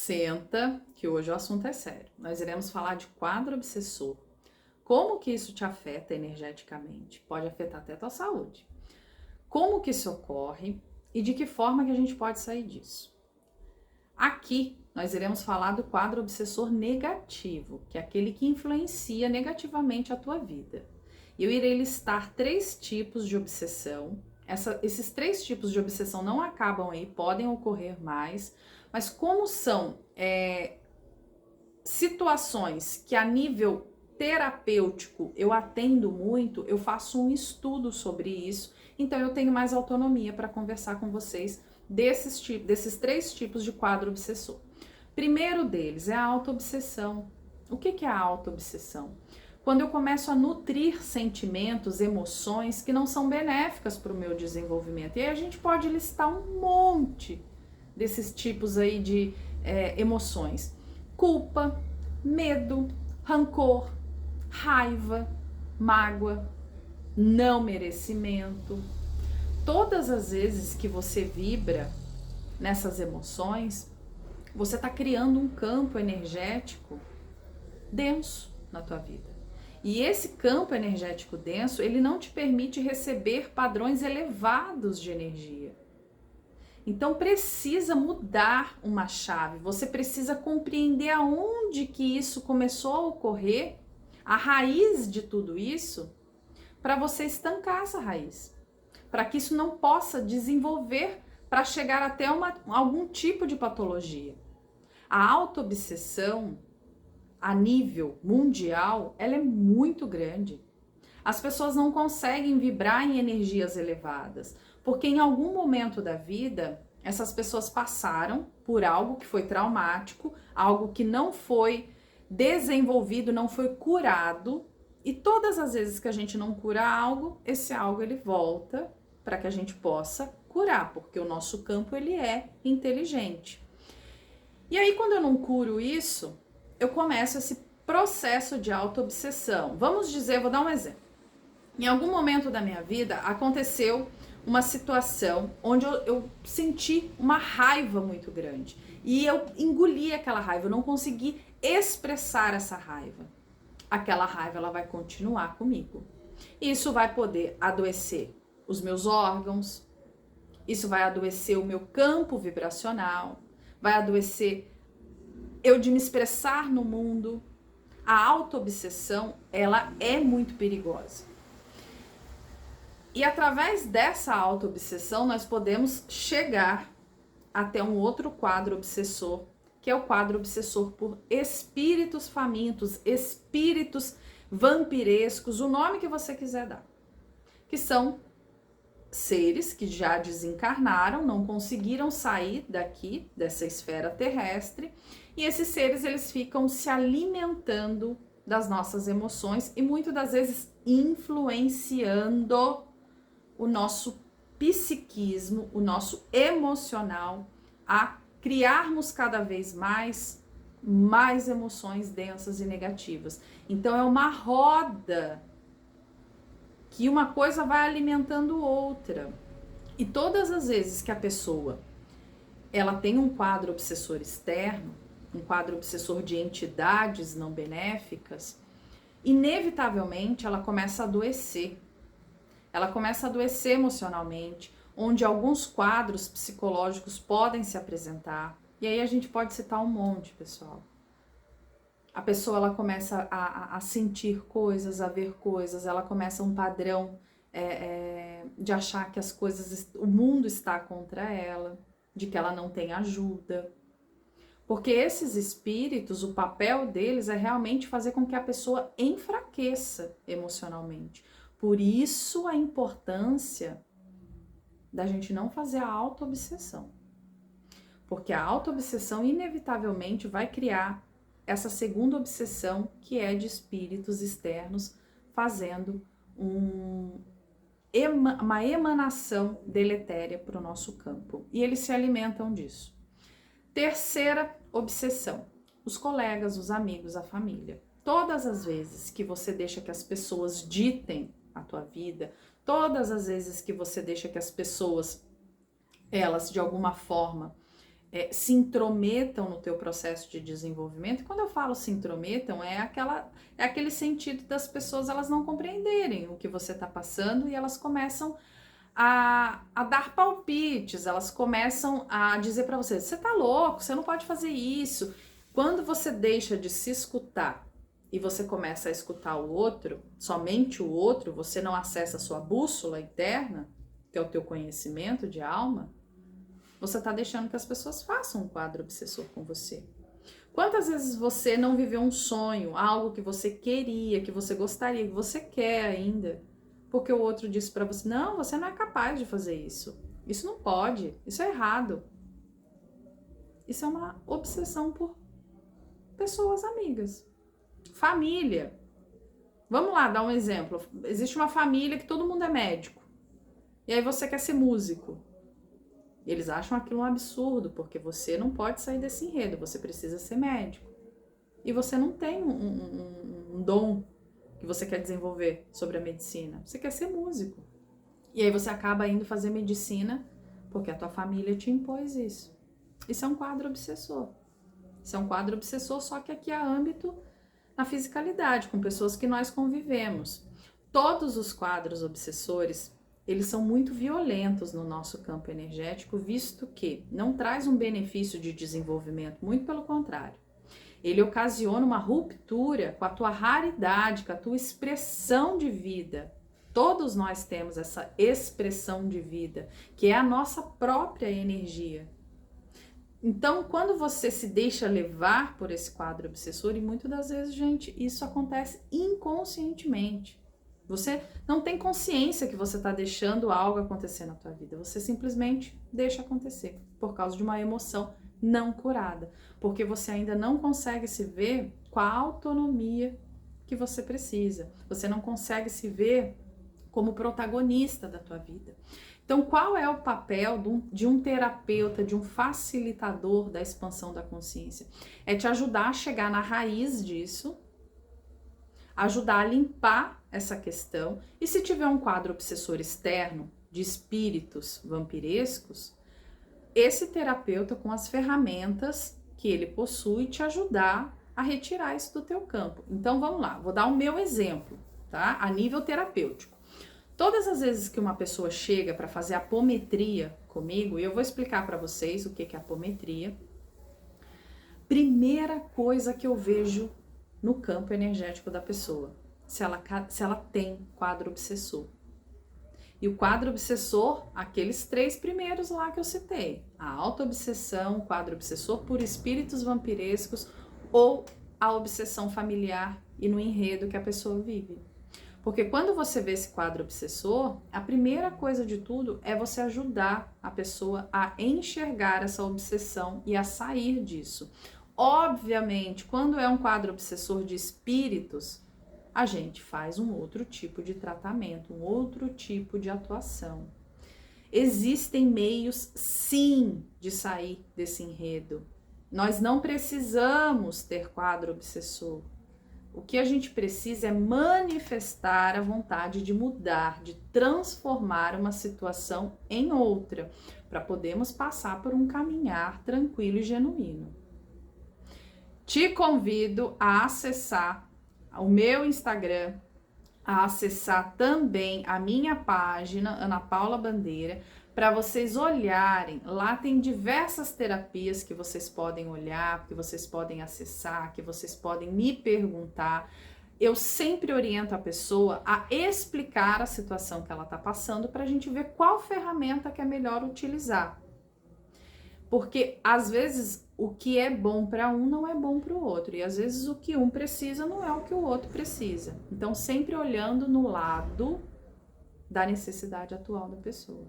Senta, que hoje o assunto é sério. Nós iremos falar de quadro obsessor. Como que isso te afeta energeticamente? Pode afetar até a tua saúde. Como que isso ocorre e de que forma que a gente pode sair disso? Aqui nós iremos falar do quadro obsessor negativo, que é aquele que influencia negativamente a tua vida. Eu irei listar 3 tipos de obsessão. Esses 3 tipos de obsessão não acabam aí, podem ocorrer mais, mas como são situações que a nível terapêutico eu atendo muito, eu faço um estudo sobre isso, então eu tenho mais autonomia para conversar com vocês desses 3 tipos de quadro obsessor. Primeiro deles é a autoobsessão. O que é a autoobsessão? Quando eu começo a nutrir sentimentos, emoções que não são benéficas para o meu desenvolvimento. E aí a gente pode listar um monte desses tipos aí de emoções. Culpa, medo, rancor, raiva, mágoa, não merecimento. Todas as vezes que você vibra nessas emoções, você está criando um campo energético denso na tua vida. E esse campo energético denso, ele não te permite receber padrões elevados de energia. Então precisa mudar uma chave, você precisa compreender aonde que isso começou a ocorrer, a raiz de tudo isso, para você estancar essa raiz, para que isso não possa desenvolver para chegar até algum tipo de patologia. A autoobsessão, a nível mundial, ela é muito grande. As pessoas não conseguem vibrar em energias elevadas, porque em algum momento da vida, essas pessoas passaram por algo que foi traumático, algo que não foi desenvolvido, não foi curado, e todas as vezes que a gente não cura algo, esse algo ele volta para que a gente possa curar, porque o nosso campo ele é inteligente. E aí quando eu não curo isso, eu começo esse processo de autoobsessão. Vamos dizer, vou dar um exemplo. Em algum momento da minha vida aconteceu uma situação onde eu senti uma raiva muito grande e eu engoli aquela raiva, eu não consegui expressar essa raiva. Aquela raiva ela vai continuar comigo. Isso vai poder adoecer os meus órgãos, isso vai adoecer o meu campo vibracional, vai adoecer eu de me expressar no mundo. A autoobsessão, ela é muito perigosa. E através dessa autoobsessão, nós podemos chegar até um outro quadro obsessor, que é o quadro obsessor por espíritos famintos, espíritos vampirescos, o nome que você quiser dar. Que são seres que já desencarnaram, não conseguiram sair daqui, dessa esfera terrestre, e esses seres eles ficam se alimentando das nossas emoções e muitas das vezes influenciando o nosso psiquismo, o nosso emocional, a criarmos cada vez mais emoções densas e negativas. Então é uma roda que uma coisa vai alimentando outra. E todas as vezes que a pessoa ela tem um quadro obsessor externo, um quadro obsessor de entidades não benéficas, inevitavelmente ela começa a adoecer. Ela começa a adoecer emocionalmente, onde alguns quadros psicológicos podem se apresentar. E aí a gente pode citar um monte, pessoal. A pessoa ela começa a sentir coisas, a ver coisas, ela começa um padrão de achar que as coisas, o mundo está contra ela, de que ela não tem ajuda. Porque esses espíritos, o papel deles é realmente fazer com que a pessoa enfraqueça emocionalmente. Por isso a importância da gente não fazer a autoobsessão. Porque a autoobsessão inevitavelmente vai criar essa segunda obsessão, que é de espíritos externos fazendo uma emanação deletéria para o nosso campo. E eles se alimentam disso. Terceira obsessão, os colegas, os amigos, a família. Todas as vezes que você deixa que as pessoas ditem a tua vida, todas as vezes que você deixa que as pessoas, elas de alguma forma, se intrometam no teu processo de desenvolvimento. E quando eu falo se intrometam, é aquele sentido das pessoas elas não compreenderem o que você está passando e elas começam a dar palpites, elas começam a dizer para você, você tá louco, você não pode fazer isso. Quando você deixa de se escutar e você começa a escutar o outro, somente o outro, você não acessa a sua bússola interna, que é o teu conhecimento de alma, você está deixando que as pessoas façam um quadro obsessor com você. Quantas vezes você não viveu um sonho, algo que você queria, que você gostaria, que você quer ainda, porque o outro disse para você, não, você não é capaz de fazer isso. Isso não pode, isso é errado. Isso é uma obsessão por pessoas amigas. Família. Vamos lá, dar um exemplo. Existe uma família que todo mundo é médico. E aí você quer ser músico. Eles acham aquilo um absurdo, porque você não pode sair desse enredo, você precisa ser médico. E você não tem um dom que você quer desenvolver sobre a medicina. Você quer ser músico. E aí você acaba indo fazer medicina porque a tua família te impôs isso. Isso é um quadro obsessor. Isso é um quadro obsessor, só que aqui há âmbito na fisicalidade, com pessoas que nós convivemos. Todos os quadros obsessores, eles são muito violentos no nosso campo energético, visto que não traz um benefício de desenvolvimento, muito pelo contrário. Ele ocasiona uma ruptura com a tua raridade, com a tua expressão de vida. Todos nós temos essa expressão de vida, que é a nossa própria energia. Então, quando você se deixa levar por esse quadro obsessor, e muitas das vezes, gente, isso acontece inconscientemente. Você não tem consciência que você está deixando algo acontecer na tua vida. Você simplesmente deixa acontecer por causa de uma emoção não curada. Porque você ainda não consegue se ver com a autonomia que você precisa. Você não consegue se ver como protagonista da tua vida. Então, qual é o papel de um terapeuta, de um facilitador da expansão da consciência? É te ajudar a chegar na raiz disso, ajudar a limpar essa questão. E se tiver um quadro obsessor externo de espíritos vampirescos, esse terapeuta, com as ferramentas que ele possui, te ajudar a retirar isso do teu campo. Então, vamos lá, vou dar o meu exemplo, tá? A nível terapêutico. Todas as vezes que uma pessoa chega para fazer apometria comigo, e eu vou explicar para vocês o que é apometria, primeira coisa que eu vejo no campo energético da pessoa, se ela tem quadro obsessor. E o quadro obsessor, aqueles 3 primeiros lá que eu citei, a autoobsessão, quadro obsessor por espíritos vampirescos ou a obsessão familiar e no enredo que a pessoa vive. Porque quando você vê esse quadro obsessor, a primeira coisa de tudo é você ajudar a pessoa a enxergar essa obsessão e a sair disso. Obviamente, quando é um quadro obsessor de espíritos, a gente faz um outro tipo de tratamento, um outro tipo de atuação. Existem meios, sim, de sair desse enredo. Nós não precisamos ter quadro obsessor. O que a gente precisa é manifestar a vontade de mudar, de transformar uma situação em outra, para podermos passar por um caminhar tranquilo e genuíno. Te convido a acessar o meu Instagram, a acessar também a minha página, Ana Paula Bandeira, para vocês olharem. Lá tem diversas terapias que vocês podem olhar, que vocês podem acessar, que vocês podem me perguntar. Eu sempre oriento a pessoa a explicar a situação que ela está passando para a gente ver qual ferramenta que é melhor utilizar. Porque às vezes o que é bom para um não é bom para o outro. E às vezes o que um precisa não é o que o outro precisa. Então sempre olhando no lado da necessidade atual da pessoa.